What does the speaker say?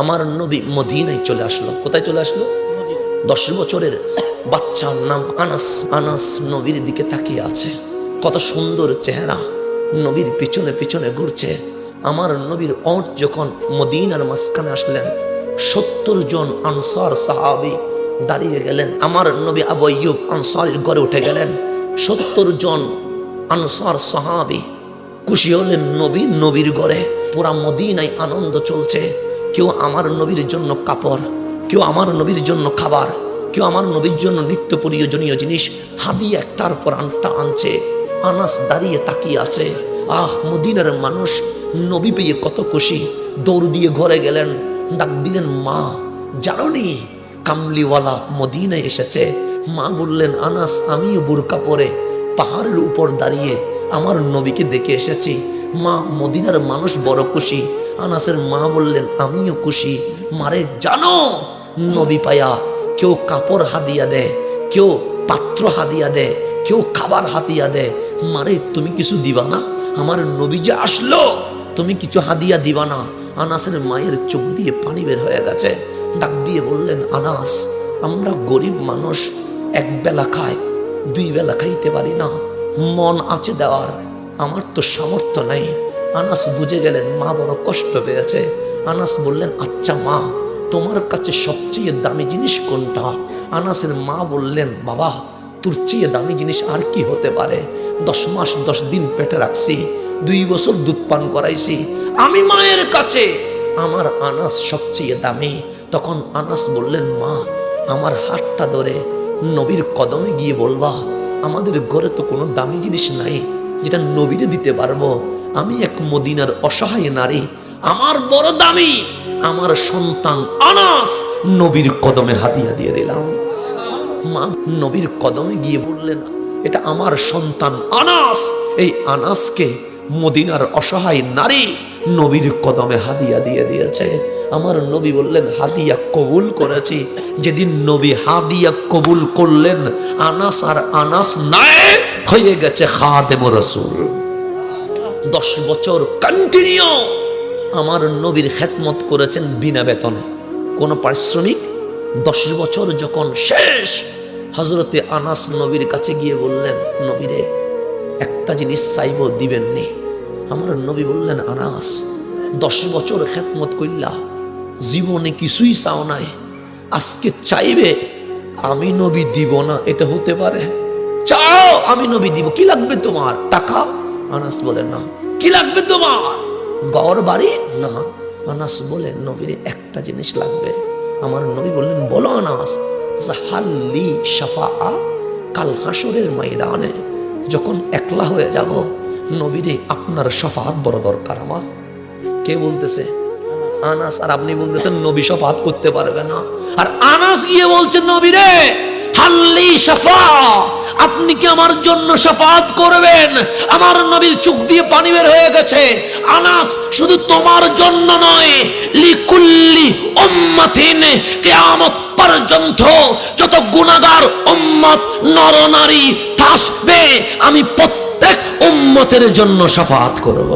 আমার নবী মদিনায় চলে আসলো। কোথায় চলে আসলো? 10 বছরের বাচ্চার নাম আনাস। আনাস নবীর দিকে তাকিয়ে আছে, কত সুন্দর চেহারা, নবীর পিছনে পিছনে ঘুরছে। আমার নবীর ওট যখন মদিনার মাঝখানে আসলেন, 70 জন আনসার সাহাবী দাঁড়িয়ে গেলেন। আমার নবী আবু আইয়ুব আনসারীর ঘরে উঠে গেলেন। 70 জন আনসার সাহাবী খুশি হলেন নবীর ঘরে। পুরা মদিনায় আনন্দ চলছে। কেউ আমার নবীর জন্য কাপড়, কেউ আমার নবীর জন্য খাবার, কেউ আমার নবীর জন্য নিত্য প্রয়োজনীয় জিনিস হাদিয়া একটার পর আনটা আনছে। আনাস দাঁড়িয়ে তাকিয়ে আছে। আহ, মদিনার মানুষ নবী পেয়ে কত খুশি। দৌড় দিয়ে ঘরে গেলেন, ডাক দিলেন, মা জানোনি কামলিওয়ালা মদিনায় এসেছে? মা বললেন, আনাস আমিও বুরকা পরে পাহাড়ের উপর দাঁড়িয়ে আমার নবীকে দেখে এসেছি। মা, মদিনার মানুষ বড় খুশি। আনাসের মা বললেন, আমিও খুশি। মারে জানো, নবী পায়া কেউ কাপড় হাদিয়া দেয়, কেউ পাত্র হাদিয়া দেয়, কেউ খাবার হাদিয়া দেয়। মারে তুমি কিছু দিবা না? আমার নবী যে আসলো, তুমি কিছু হাদিয়া দিবা না? আনাসের মায়ের চোখ দিয়ে পানি বের হয়ে গেছে। ডাক দিয়ে বললেন, আনাস, আমরা গরিব মানুষ, এক বেলা খাই, 2 বেলা খাইতে পারি না। মন আছে দেওয়ার, আমার তো সামর্থ্য নাই। আনাস বুঝে গেলেন মা বড় কষ্ট পেয়েছে। আনাস বললেন, আচ্ছা মা, তোমার কাছে সবচেয়ে দামি জিনিস কোনটা? আনাসের মা বললেন, বাবা, তোর চেয়ে দামি জিনিস আর কি হতে পারে? 10 মাস 10 দিন পেটে রাখছি, 2 বছর দুধ পান করাইছি, আমি মায়ের কাছে আমার আনাস সবচেয়ে দামি। তখন আনাস বললেন, মা, আমার হাতটা ধরে নবীর কদমে গিয়ে বলবা, আমাদের ঘরে তো কোনো দামি জিনিস নাই যেটা নবীরে দিতে পারবো। আমি এক মদিনার অসহায় নারী, আমার বড় দামি আমার সন্তান আনাস, নবীর কদমে হাদিয়া দিয়ে দিলাম। মা নবীর কদমে গিয়ে বললেন, এটা আমার সন্তান আনাস। এই আনাসকে মদিনার অসহায় নারী নবীর কদমে হাদিয়া দিয়ে দিয়েছে। আমার নবী বললেন, হাদিয়া কবুল করেছি। যেদিন নবী হাদিয়া কবুল করলেন, আনাস আর আনাস নাই হয়ে গেছে খাদেম রাসূল। 10 বছর কন্টিনিউ আমার নবীর খেদমত করেছেন বিনা বেতনে, কোনো পারিশ্রমিক। 10 বছর যখন শেষ, হযরতে আনাস নবীর কাছে গিয়ে বললেন, নবীরে একটা জিনিস চাইব, দিবেন নি? আমার নবী বললেন, আনাস, 10 বছর খেদমত কইলা, জীবনে কিছুই চাও নাই, আজকে চাইবে আমি নবী দিব না, এটা হতে পারে? চাও আমি নবী দিব, কি লাগবে তোমার? টাকা? আনাস বলে, না। কি লাগবে তোমার? ঘর বাড়ি? না। আনাস বলে, নবীর একটা জিনিস লাগবে। আমার নবী বললেন, বলো আনাস। হাল্লি শাফাআ, কাল হাসরের ময়দানে যখন একলা হয়ে যাব, নবীরে আপনার শাফাআত বড় দরকার আমার। কে বলতেছে? আনাস। আর আপনি বলতেছেন নবী শাফাআত করতে পারবে না। আর আনাস গিয়ে বলছেন, নবীরে হাল্লি শাফাআ, আপনি কি আমার জন্য শাফাআত করবেন? আমার নবীর চোখ দিয়ে পানি বের হয়ে গেছে। আনাস, শুধু তোমার জন্য নয়, লিকুল্লি উম্মাতিন, কিয়ামত পর্যন্ত যত গুনাহগার উম্মত নরনারী থাকবে, আমি প্রত্যেক উম্মতের জন্য শাফাআত করব।